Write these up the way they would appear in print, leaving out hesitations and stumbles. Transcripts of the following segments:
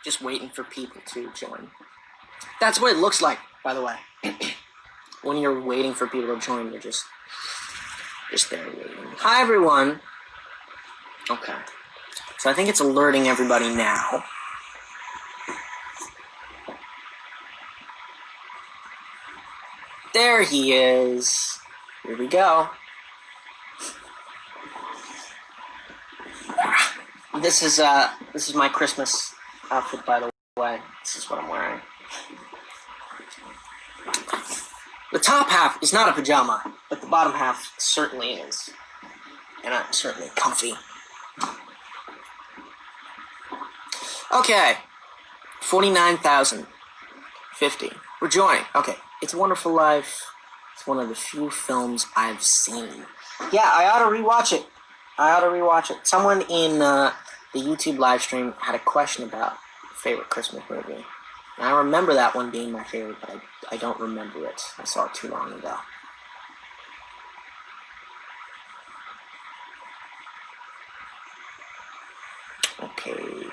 Just waiting for people to join. That's what it looks like, by the way. When you're waiting for people to join, you're just there waiting. Hi, everyone. Okay. So I think it's alerting everybody now. There he is. Here we go. This is my Christmas outfit, by the way. This is what I'm wearing. The top half is not a pajama, but the bottom half certainly is. And I'm certainly comfy. Okay. 49,050. We're joining. Okay. It's a Wonderful Life. It's one of the few films I've seen. Yeah, I ought to rewatch it. Someone in the YouTube live stream had a question about favorite Christmas movie. And I remember that one being my favorite, but I don't remember it. I saw it too long ago. Okay.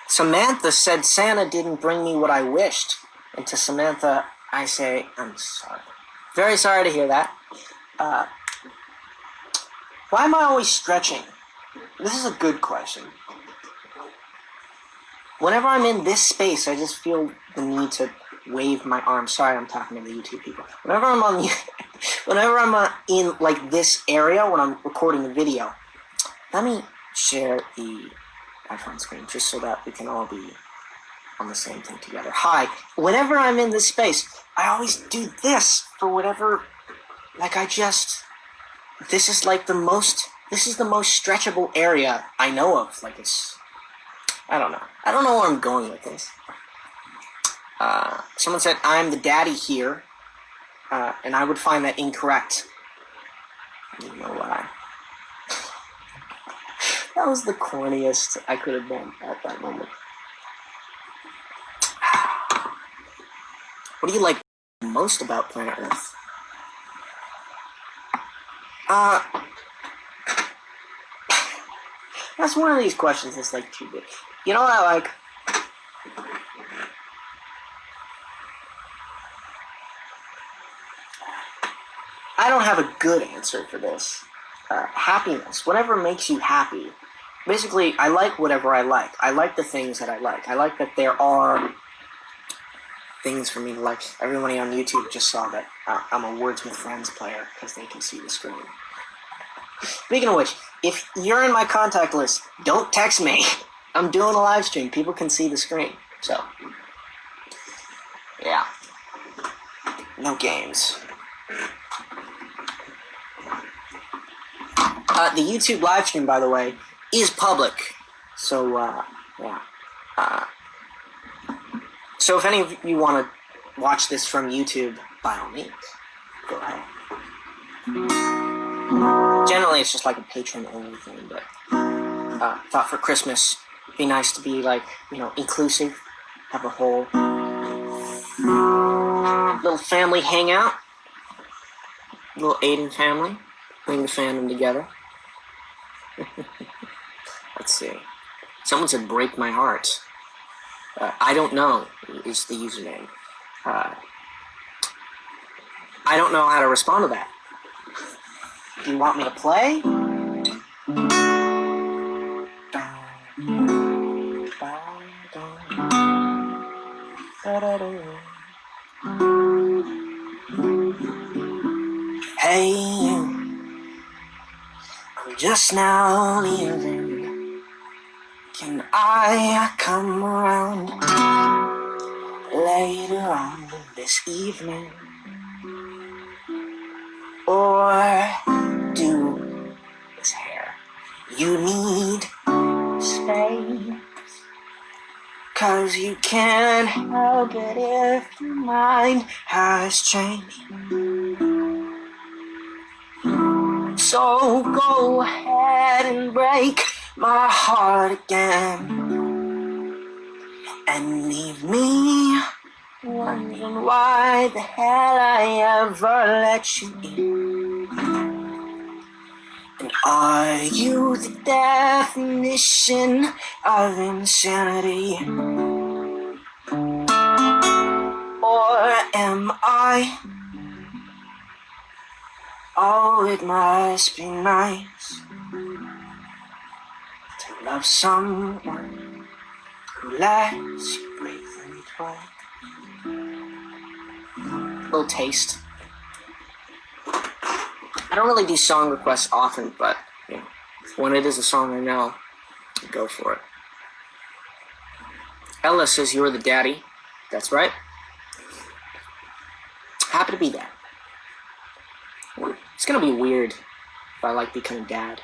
Samantha said Santa didn't bring me what I wished. And to Samantha, I say, I'm sorry. Very sorry to hear that. Why am I always stretching? This is a good question. Whenever I'm in this space, I just feel the need to wave my arm. Sorry, I'm talking to the YouTube people. Whenever I'm in like this area when I'm recording a video, let me share the iPhone screen just so that we can all be on the same thing together. Hi. Whenever I'm in this space, I always do this for whatever. This is the most stretchable area I know of. I don't know where I'm going with this. Someone said, I'm the daddy here, and I would find that incorrect. You know why? That was the corniest I could have been at that moment. What do you like most about planet Earth? That's one of these questions that's too big. You know what I like? I don't have a good answer for this. Happiness, whatever makes you happy. Basically, I like whatever I like. I like the things that I like. I like that there are things for me to like. Everybody on YouTube just saw that I'm a Words with Friends player because they can see the screen. Speaking of which, if you're in my contact list, don't text me. I'm doing a live stream. People can see the screen. So, yeah. No games. The YouTube live stream, by the way, is public. So, yeah. So if any of you want to watch this from YouTube, by all means, go ahead. Generally, it's just a patron-only thing, but thought for Christmas, it'd be nice to be, inclusive, have a whole little family hangout, little Aidan family, bring the fandom together. Let's see. Someone said, break my heart. I don't know is the username. I don't know how to respond to that. Do you want me to play? Hey, I'm just now leaving. Can I come around later on this evening? Or do his hair? You need space, 'cause you can't help it if your mind has changed. So go ahead and break my heart again, and leave me wondering why the hell I ever let you in. And are you the definition of insanity? Or am I? Oh, it must be nice to love someone who lets you breathe them twice. Little taste. I don't really do song requests often, but you know, when it is a song I know, I go for it. Ella says you're the daddy. That's right. Happy to be that. It's gonna be weird if I like becoming dad.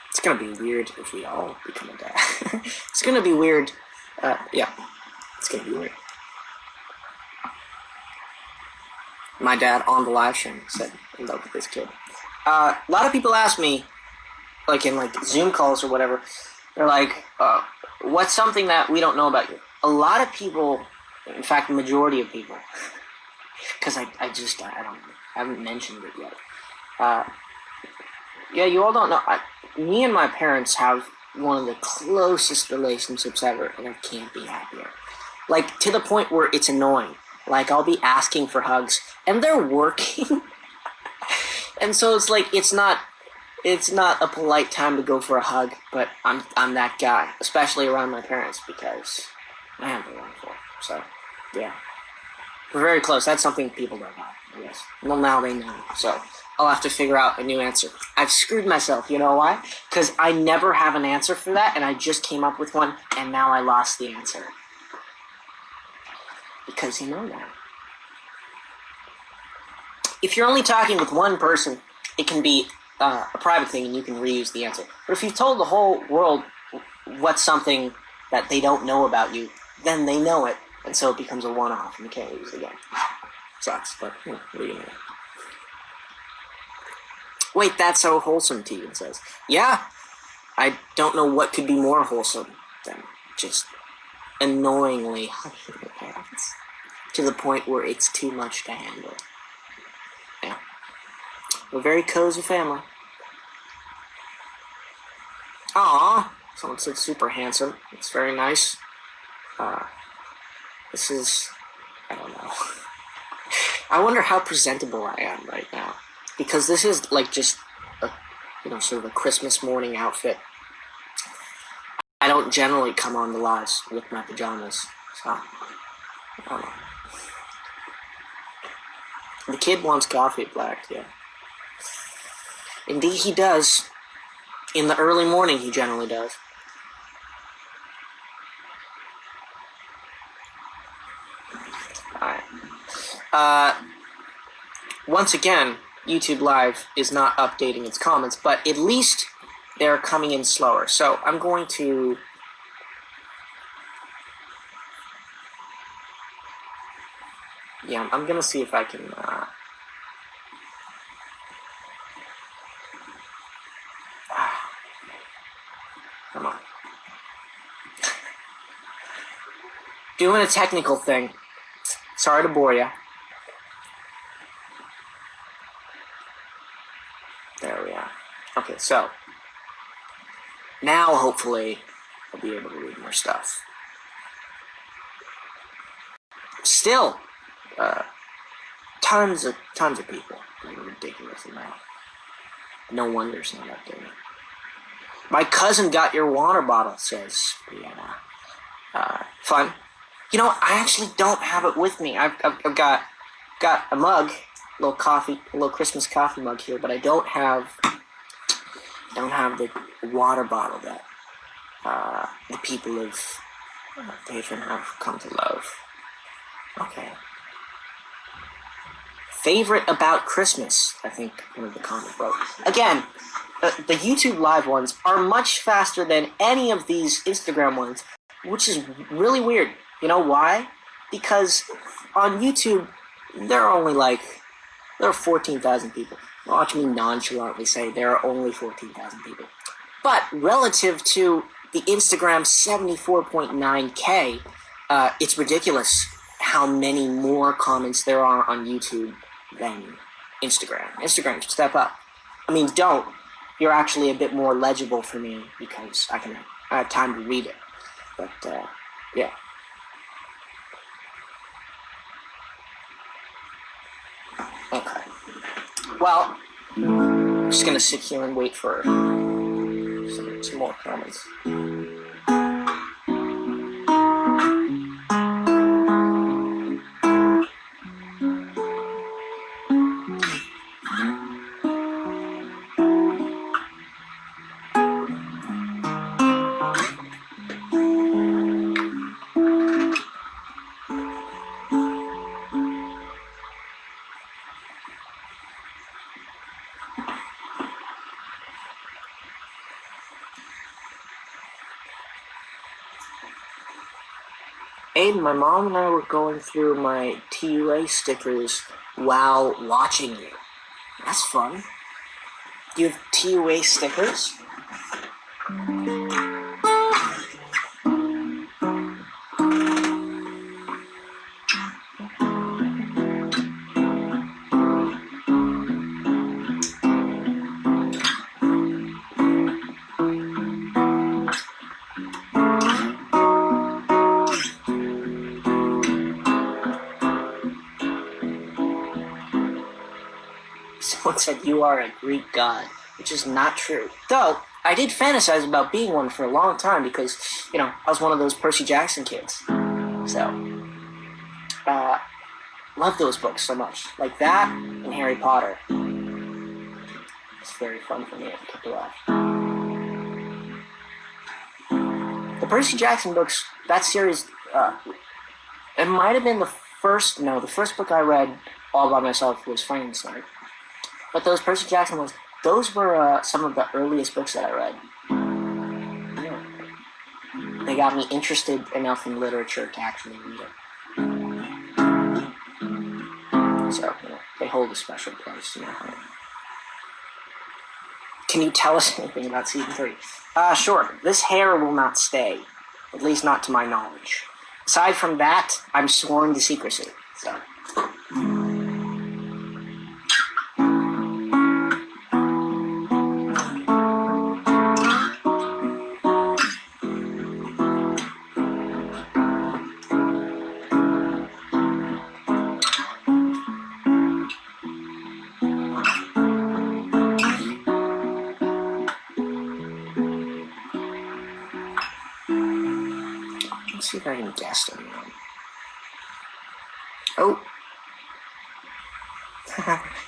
It's gonna be weird if we all become a dad. It's gonna be weird. Yeah, it's gonna be weird. My dad on the live stream said, "I love this kid." A lot of people ask me, like in like Zoom calls or whatever, they're like, "What's something that we don't know about you?" A lot of people, in fact, the majority of people, because I haven't mentioned it yet. Yeah, you all don't know. Me and my parents have one of the closest relationships ever, and I can't be happier. Like, to the point where it's annoying. Like, I'll be asking for hugs, and they're working. And so it's like, it's not a polite time to go for a hug, but I'm that guy, especially around my parents, because, man, they're wonderful. So, yeah. We're very close. That's something people don't know, I guess. Well, now they know, so I'll have to figure out a new answer. I've screwed myself, you know why? Because I never have an answer for that, and I just came up with one, and now I lost the answer. Because you know that. If you're only talking with one person, it can be a private thing, and you can reuse the answer. But if you've told the whole world what's something that they don't know about you, then they know it, and so it becomes a one-off, and you can't use it again. Sucks, but what are you gonna do? Wait, that's so wholesome, Tegan says. Yeah, I don't know what could be more wholesome than just annoyingly hugging your parents to the point where it's too much to handle. Yeah. We're a very cozy family. Aww, someone said super handsome. It's very nice. This is, I don't know. I wonder how presentable I am right now. Because this is like just a, sort of a Christmas morning outfit. I don't generally come on the lives with my pajamas, so I don't know. The kid wants coffee black, yeah. Indeed he does. In the early morning he generally does. Alright. Once again, YouTube Live is not updating its comments, but at least they're coming in slower. So I'm going to... Yeah, I'm going to see if I can... Come on. Doing a technical thing. Sorry to bore you. There we are. Okay, so now hopefully I'll be able to read more stuff. Still, tons of people. Like a ridiculous amount. No wonder it's not updating. My cousin got your water bottle, says Brianna. Fun. You know, I actually don't have it with me. I've got a mug. A little Christmas coffee mug here, but I don't have the water bottle that the people of Patreon have come to love. Okay. Favorite about Christmas, I think one of the comments wrote. Again, the YouTube Live ones are much faster than any of these Instagram ones, which is really weird. You know why? Because on YouTube, there are 14,000 people. Watch me nonchalantly say there are only 14,000 people. But relative to the Instagram 74.9K, It's ridiculous how many more comments there are on YouTube than Instagram. Instagram, step up. I mean, don't. You're actually a bit more legible for me because I have time to read it. But, yeah. Okay. Well, I'm just gonna sit here and wait for some more comments. Aidan, my mom and I were going through my TUA stickers while watching you. That's fun. Do you have TUA stickers? Someone said you are a Greek god, which is not true. Though, I did fantasize about being one for a long time because, I was one of those Percy Jackson kids. So, love those books so much. Like that and Harry Potter. It's very fun for me as a kid to watch. The Percy Jackson books, that series, it might have been the first book I read all by myself was Frankenstein. But those Percy Jackson ones, those were some of the earliest books that I read. Yeah. They got me interested enough in literature to actually read it. So, they hold a special place in my heart. Can you tell us anything about Season 3? Sure. This hair will not stay. At least not to my knowledge. Aside from that, I'm sworn to secrecy. So... Let's see if I can guess anyone. Oh.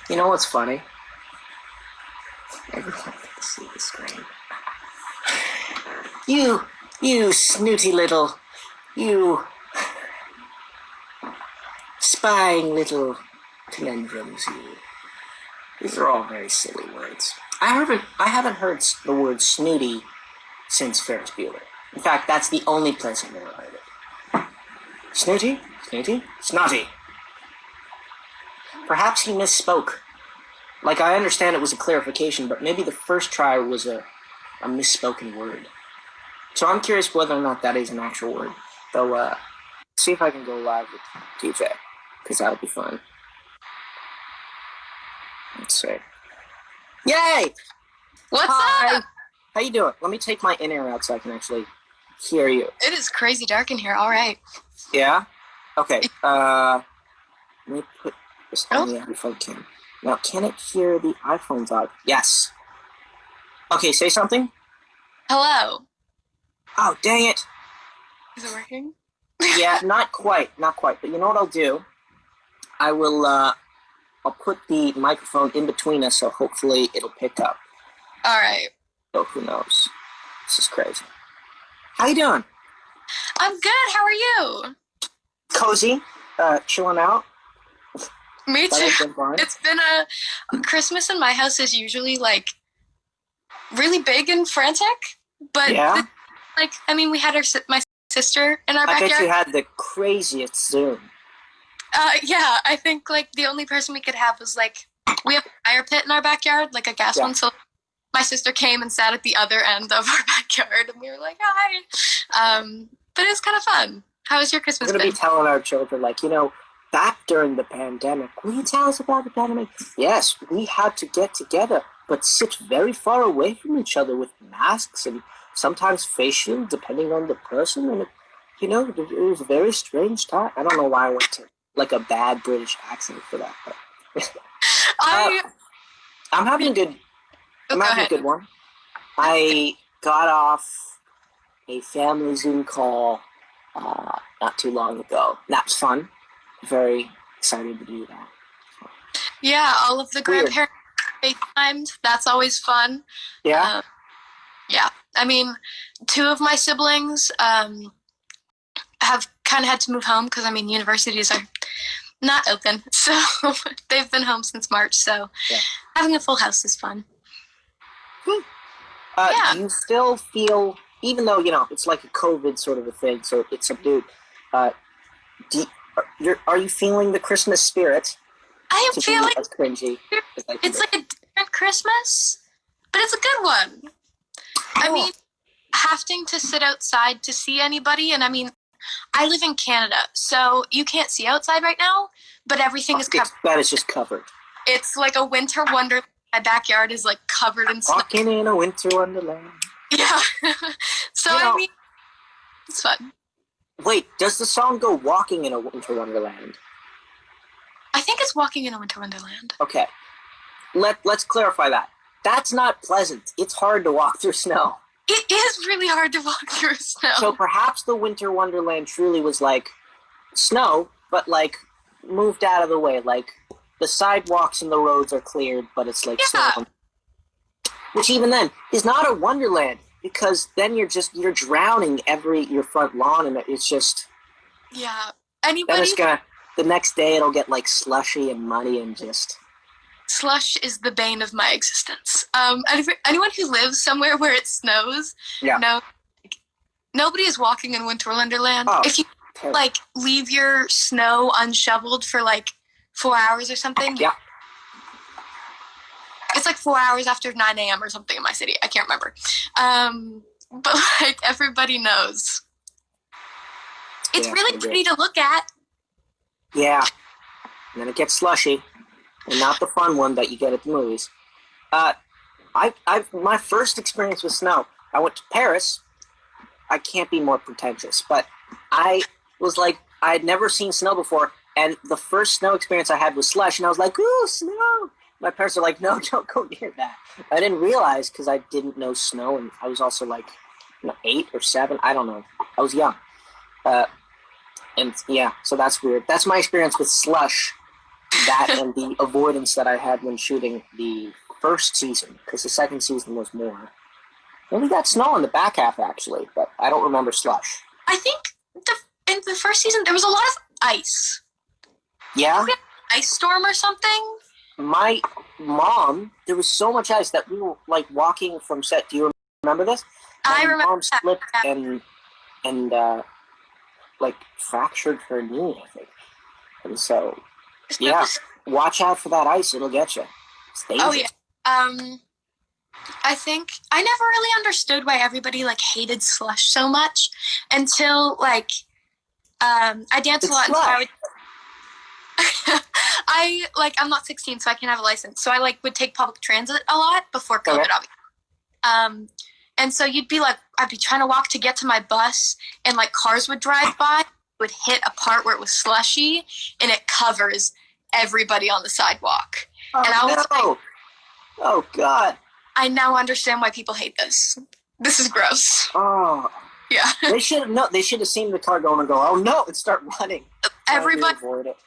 You know what's funny? Everyone can see the screen. You snooty little, you spying little conundrums, you. These are all very silly words. I haven't heard the word snooty since Ferris Bueller. In fact, that's the only place I've ever heard it. Snooty? Snooty? Snotty. Perhaps he misspoke. Like, I understand it was a clarification, but maybe the first try was a misspoken word. So I'm curious whether or not that is an actual word. Though, see if I can go live with DJ, because that'll be fun. Let's see. Yay! What's up? How you doing? Let me take my in-ear out so I can actually hear you. It is crazy dark in here. All right. Yeah? Okay. Let me put this on the iPhone cam. Now, can it hear the iPhone vibe? Yes. Okay, say something. Hello. Oh, dang it. Is it working? Yeah, not quite. But you know what I'll do? I will, I'll put the microphone in between us, so hopefully it'll pick up. All right. So who knows? This is crazy. How you doing? I'm good. How are you? Cozy. Chilling out. Me too. It's been a Christmas in my house is usually like really big and frantic, but yeah. We had my sister in our backyard. I bet you had the craziest Zoom. Yeah, I think like the only person we could have was like we have a fire pit in our backyard, like a gas one. So my sister came and sat at the other end of our backyard, and we were like, "Hi," but it was kind of fun. How has your Christmas We're going to been? be telling our children, like, back during the pandemic, will you tell us about the pandemic? Yes, we had to get together, but sit very far away from each other with masks and sometimes face shield, depending on the person. And, it was a very strange time. I don't know why I went to, like, a bad British accent for that. But I'm having a good... I'm having a good one. I got off a family Zoom call not too long ago. That was fun. Very excited to do that. Yeah, all of the grandparents FaceTimed. That's always fun. Yeah? Yeah. I mean, 2 of my siblings have kind of had to move home because, universities are not open. So they've been home since March. So having a full house is fun. Do you still feel, even though, it's like a COVID sort of a thing, so it's subdued, are you feeling the Christmas spirit? I am feeling as cringy as I can it's like a different Christmas, but it's a good one. Having to sit outside to see anybody, and I live in Canada, so you can't see outside right now, but everything is covered. That is just covered. It's like a winter wonderland. My backyard is like covered in snow. Walking in a winter wonderland. Yeah. So it's fun. Wait, does the song go "Walking in a Winter Wonderland"? I think it's "Walking in a Winter Wonderland." Okay. Let's clarify that. That's not pleasant. It's hard to walk through snow. It is really hard to walk through snow. So perhaps the Winter Wonderland truly was like snow, but like moved out of the way. Like the sidewalks and the roads are cleared, but it's like snow. Which even then is not a wonderland, because then you're drowning your front lawn, and it's just... Yeah. Then the next day it'll get like slushy and muddy and just... Slush is the bane of my existence. Anyone who lives somewhere where it snows, nobody is walking in Winter Wonderland. If you leave your snow unshoveled for 4 hours or something, it's 4 hours after 9 a.m. or something in my city. I can't remember. But everybody knows. It's really pretty to look at. Yeah. And then it gets slushy. And not the fun one that you get at the movies. My first experience with snow, I went to Paris. I can't be more pretentious, but I was I had never seen snow before, and the first snow experience I had was slush, and I was like, ooh, snow! My parents are like, no, don't go near that. I didn't realize, because I didn't know snow, and I was also 8 or 7, I don't know. I was young. So that's weird. That's my experience with slush. That and the avoidance that I had when shooting the first season, because the second season was more. And we got snow in the back half, actually, but I don't remember slush. I think in the first season, there was a lot of ice. Yeah? We had an ice storm or something. My mom, there was so much ice that we were, walking from set. Do you remember this? I remember. My mom slipped and fractured her knee, I think. And so... Yeah, watch out for that ice. It'll get you. It's dangerous. Oh, yeah. I think I never really understood why everybody, hated slush so much until, I dance a lot. And so I'm not 16, so I can't have a license. So I, would take public transit a lot before COVID, obviously. And so you'd be I'd be trying to walk to get to my bus, and, cars would drive by, would hit a part where it was slushy, and it covers everybody on the sidewalk. Oh, and I was no. Oh, God. I now understand why people hate this. This is gross. Oh. Yeah. They should have seen the car going and go, oh, no, and start running. Everybody, avoid it.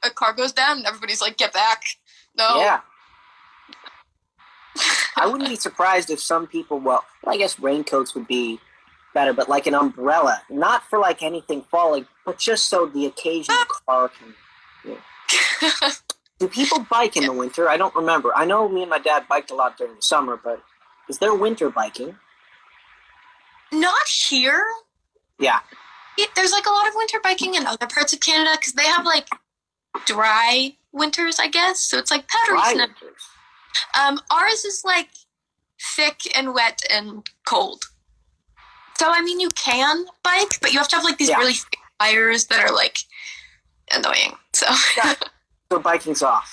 A car goes down, and everybody's get back. No. Yeah. I wouldn't be surprised if some people, I guess raincoats would be better, but an umbrella, not for anything falling, but just so the occasional car can... Do people bike in the winter? I don't remember. I know me and my dad biked a lot during the summer, but is there winter biking? Not here. Yeah. There's a lot of winter biking in other parts of Canada because they have dry winters, I guess. So it's powdery snow. Winters. Ours is thick and wet and cold. So you can bike, but you have to have these really thick fires that are like annoying. So Yeah. So biking's off.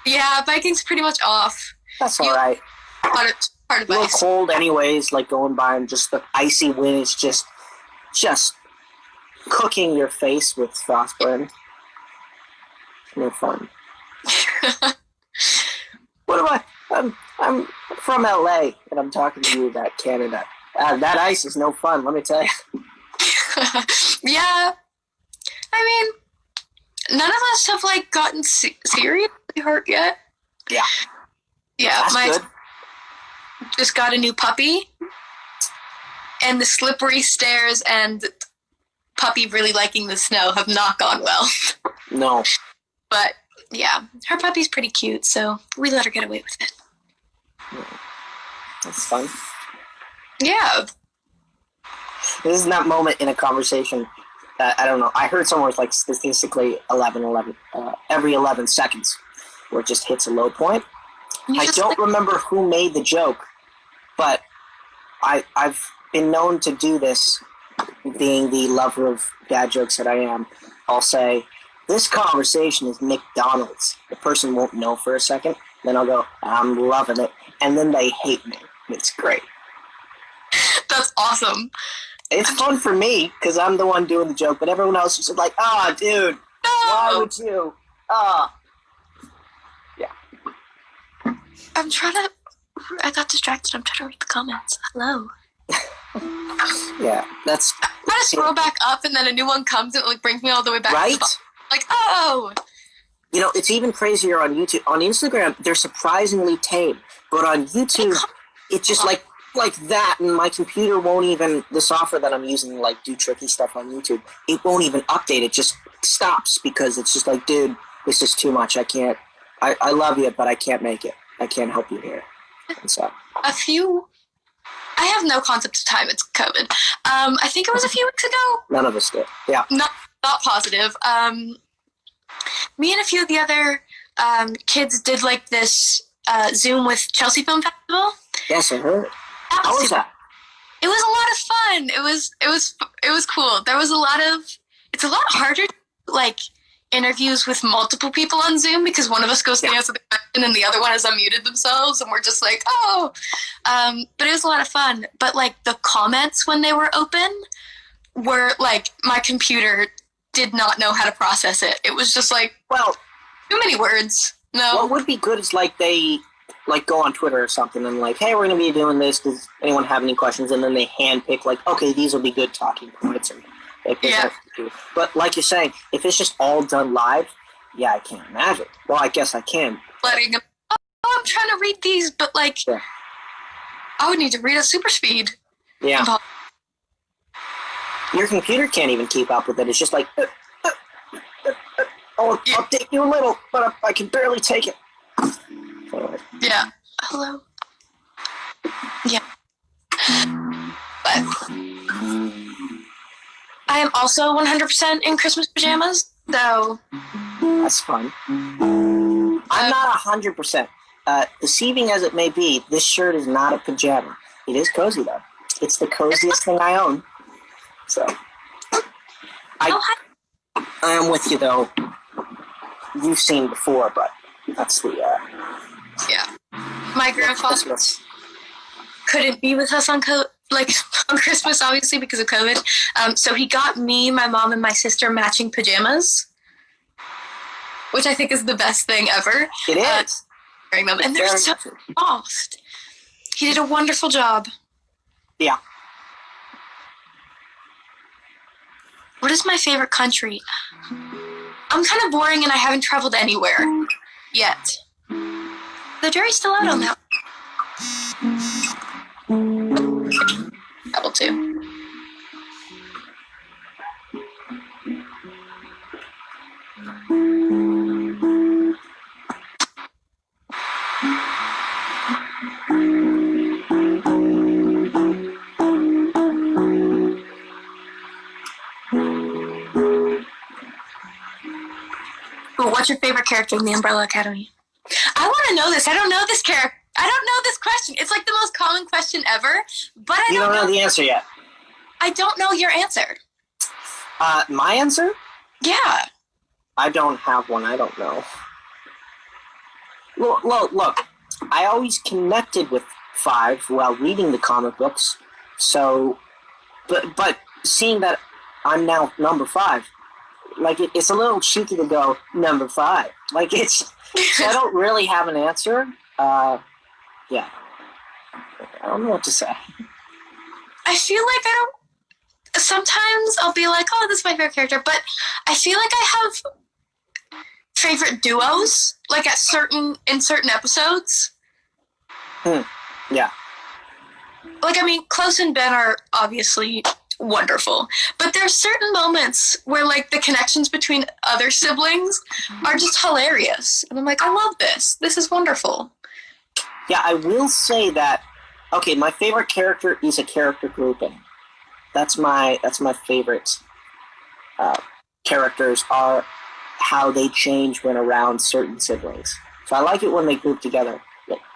Yeah, biking's pretty much off. That's all right. Part of A little ice. cold anyways, like going by and just the icy wind is just cooking your face with frostburn. No fun. What am I? I'm from LA and I'm talking to you about Canada. That ice is no fun, let me tell you. Yeah. I mean, none of us have like gotten seriously hurt yet. Yeah. Yeah, That's good. Just got a new puppy, and the slippery stairs and puppy really liking the snow have not gone well. No. But yeah, her puppy's pretty cute, so we let her get away with it. That's fun. Yeah. This is that moment in a conversation that, I don't know, I heard somewhere it's like statistically every 11 seconds where it just hits a low point. I don't remember who made the joke, but I've been known to do this, being the lover of bad jokes that I am. I'll say, this conversation is McDonald's. The person won't know for a second. Then I'll go, I'm loving it. And then they hate me. It's great. That's awesome. It's fun for me because I'm the one doing the joke, but everyone else is just like, dude, no! Why would you? Yeah. I got distracted. I'm trying to read the comments. Hello. Yeah, that's... I try to scroll back up and then a new one comes and it like brings me all the way back to the bottom. Like, oh! You know, it's even crazier on YouTube. On Instagram, they're surprisingly tame. But on YouTube, it's just like that, and my computer won't even... The software that I'm using to, like, do tricky stuff on YouTube, it won't even update. It just stops because it's just like, dude, this is too much. I can't... I love you, but I can't make it. I can't help you here. And so... I have no concept of time. It's COVID. I think it was a few weeks ago. None of us did. Yeah. Not positive. Me and a few of the other kids did like this Zoom with Chelsea Film Festival. Yes, I heard. How was that? It was a lot of fun. It was cool. There was a lot of... It's a lot harder, like, interviews with multiple people on Zoom because one of us goes to answer the question and the other one has unmuted themselves and we're just like, oh. But it was a lot of fun. But, like, the comments when they were open were, like, my computer did not know how to process it. It was just like, well, too many words. No. What would be good is, like, they, like, go on Twitter or something and, like, hey, we're going to be doing this. Does anyone have any questions? And then they handpick, like, okay, these will be good talking points. Or, yeah. But like you're saying, if it's just all done live, yeah, I can't imagine. Well, I guess I can. Letting them, I'm trying to read these, but, like, I would need to read at super speed. Yeah. Your computer can't even keep up with it. It's just like, I'll update you a little, but I can barely take it. Yeah. Hello. Yeah. But I am also 100% in Christmas pajamas, so... That's fun. I'm not 100%. Deceiving as it may be, this shirt is not a pajama. It is cozy, though. It's the coziest thing I own. So, I am with you, though. You've seen before, but that's the... Yeah. My grandfather couldn't be with us on Christmas, obviously, because of COVID. So he got me, my mom, and my sister matching pajamas, which I think is the best thing ever. It is. Wearing them, and they're so soft. He did a wonderful job. Yeah. What is my favorite country? I'm kind of boring, and I haven't traveled anywhere yet. The jury's still out on that. Travel too. What's your favorite character in the Umbrella Academy? I want to know this. I don't know this character. I don't know this question. It's like the most common question ever, but I don't know the answer yet. I don't know your answer. My answer? Yeah. I don't have one. I don't know. Look, I always connected with 5 while reading the comic books. So, but seeing that I'm now number 5, like it's a little cheeky to go number 5. Like it's, so I don't really have an answer. Yeah, I don't know what to say. I feel like I don't. Sometimes I'll be like, oh, this is my favorite character, but I feel like I have favorite duos, like in certain episodes. Yeah. Like, I mean, Klaus and Ben are obviously wonderful, but there's certain moments where, like, the connections between other siblings are just hilarious. And I'm like, I love this. This is wonderful. Yeah, I will say that, okay, my favorite character is a character grouping. That's my favorite characters are how they change when around certain siblings. So I like it when they group together.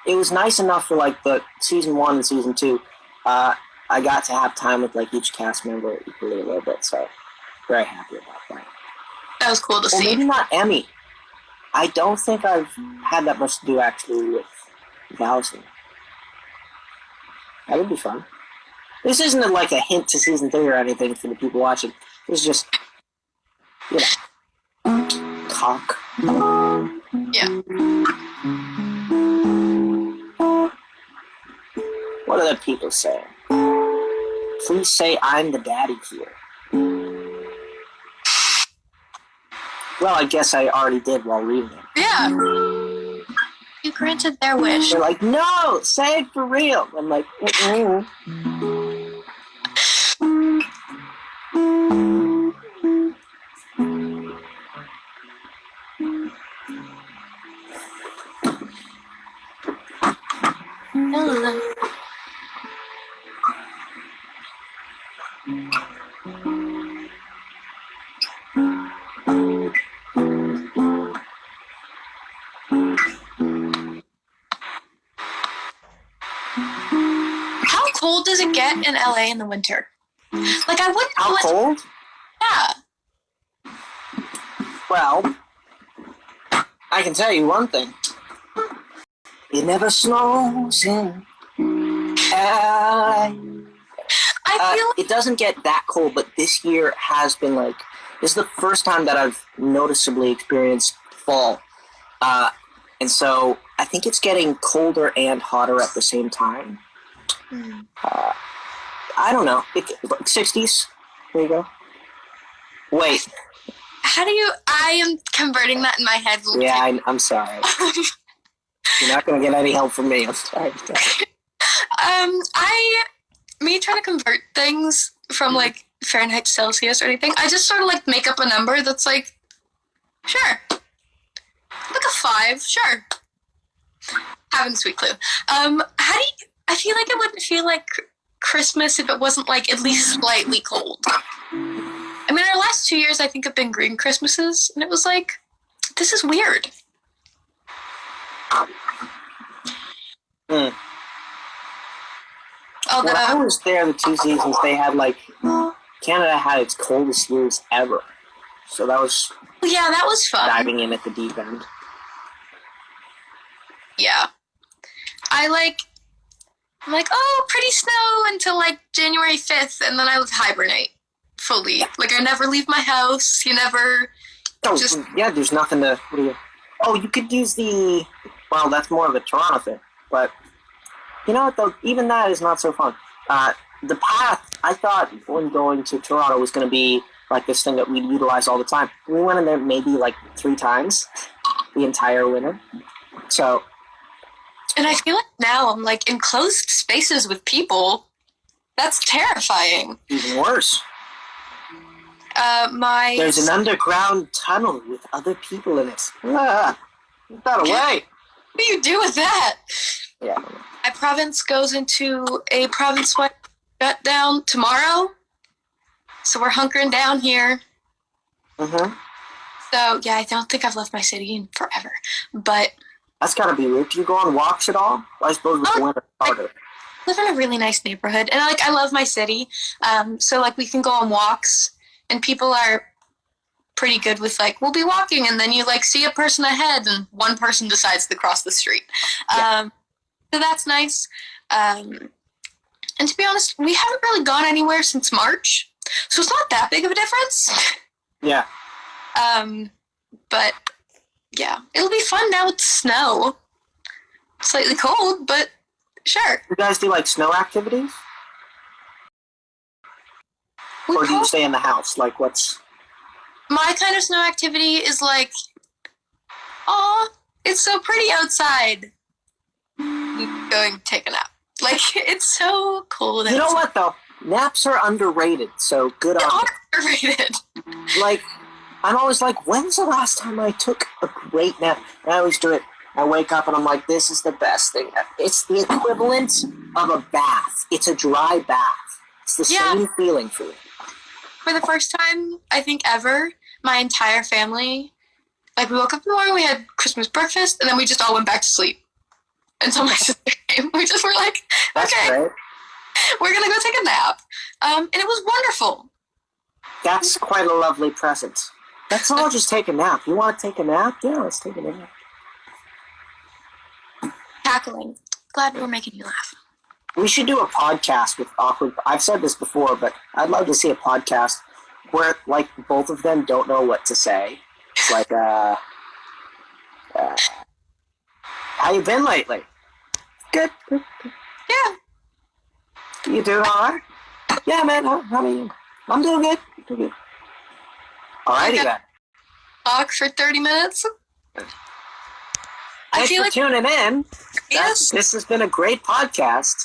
It was nice enough for like the season 1 and season 2. I got to have time with like each cast member equally a little bit, so very happy about that. That was cool to see. Maybe not Emmy. I don't think I've had that much to do actually with Allison. That would be fun. This isn't like a hint to season 3 or anything for the people watching. It's just, talk. Yeah. What are the people saying? Please say I'm the daddy here. Well, I guess I already did while reading it. Yeah. You granted their wish. They're like, no, say it for real. I'm like, How cold does it get in LA in the winter? Like, I wouldn't. How cold? Yeah. Well, I can tell you one thing. It never snows in LA. I feel it doesn't get that cold, but this year has been like, this is the first time that I've noticeably experienced fall. And so I think it's getting colder and hotter at the same time. I don't know. 60s? There you go. Wait. How do you... I am converting that in my head. Yeah, I'm sorry. You're not going to get any help from me. I'm sorry. Me trying to convert things from, like, Fahrenheit to Celsius or anything, I just sort of, like, make up a number that's like, sure. Like a 5, sure. Haven't a sweet clue. How do you... I feel like it wouldn't feel like Christmas if it wasn't, like, at least slightly cold. I mean, our last 2 years, I think, have been green Christmases, and it was like, this is weird. When I was there the 2 seasons, they had, like, Canada had its coldest years ever. So that was... Yeah, that was fun. Diving in at the deep end. Yeah. I'm like, oh, pretty snow until, like, January 5th, and then I would hibernate fully. Like, I never leave my house. You never... Yeah, there's nothing to... What do you... Oh, you could use the... Well, that's more of a Toronto thing, but... You know what, though? Even that is not so fun. The path, I thought when going to Toronto was going to be like this thing that we'd utilize all the time. We went in there maybe like 3 times the entire winter. So... And I feel like now I'm like in closed spaces with people. That's terrifying. Even worse. There's an underground tunnel with other people in it. Get that away. What do you do with that? Yeah. My province goes into a province-wide shutdown tomorrow. So we're hunkering down here. Mm-hmm. So, yeah, I don't think I've left my city in forever. But... That's gotta be weird. Do you go on walks at all? I suppose with the winter harder. I live in a really nice neighborhood. And, like, I love my city. So, like, we can go on walks and people are pretty good with like, we'll be walking, and then you like see a person ahead, and one person decides to cross the street. So that's nice. And to be honest, we haven't really gone anywhere since March, so it's not that big of a difference. Yeah. But yeah, it'll be fun now with the snow. It's slightly cold, but sure. You guys do like snow activities? Or do you stay in the house? Like, what's... My kind of snow activity is like, oh, it's so pretty outside. Going to take a nap. Like, it's so cold. You know what, though? Naps are underrated, so good on you. Underrated. Like, I'm always like, when's the last time I took a great nap? And I always do it. I wake up and I'm like, this is the best thing. It's the equivalent of a bath. It's a dry bath. It's the same feeling for me. For the first time, I think ever, my entire family, like we woke up in the morning, we had Christmas breakfast, and then we just all went back to sleep. Until my sister came. We just were like, okay, we're going to go take a nap. And it was wonderful. That's quite a lovely present. Let's all just take a nap. You want to take a nap? Yeah, let's take a nap. Cackling. Glad we're making you laugh. We should do a podcast with awkward... I've said this before, but I'd love to see a podcast where, like, both of them don't know what to say. It's like, how you been lately? Good. Yeah. You doing all right? Yeah, man. How are you? I'm doing good. Alrighty, then. Talk for 30 minutes. Thanks for tuning in. Yes. This has been a great podcast.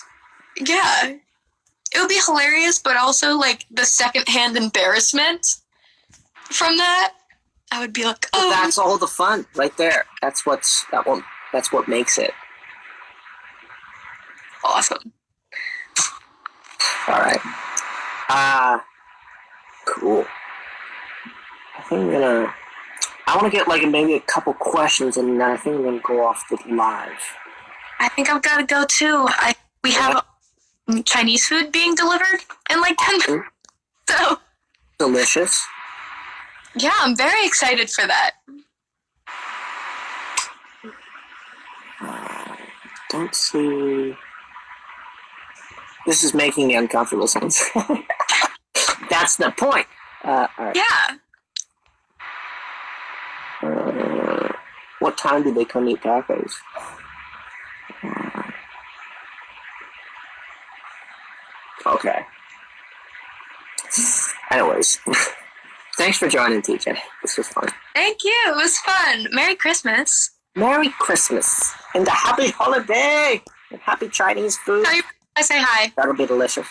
Yeah. It would be hilarious, but also, like, the secondhand embarrassment from that, I would be like, oh. That's all the fun right there. That's what makes it. Awesome. All right. Cool. I think I want to get like maybe a couple questions, and I think I'm gonna go off with live. I think I've got to go too. We have Chinese food being delivered in like 10 minutes. So delicious. Yeah, I'm very excited for that. Don't see. This is making me uncomfortable. Sounds. That's the point. All right. Yeah. What time do they come eat tacos? Okay. Anyways, thanks for joining, TJ. This was fun. Thank you. It was fun. Merry Christmas. Merry Christmas and a happy holiday and happy Chinese food. I say hi. That'll be delicious.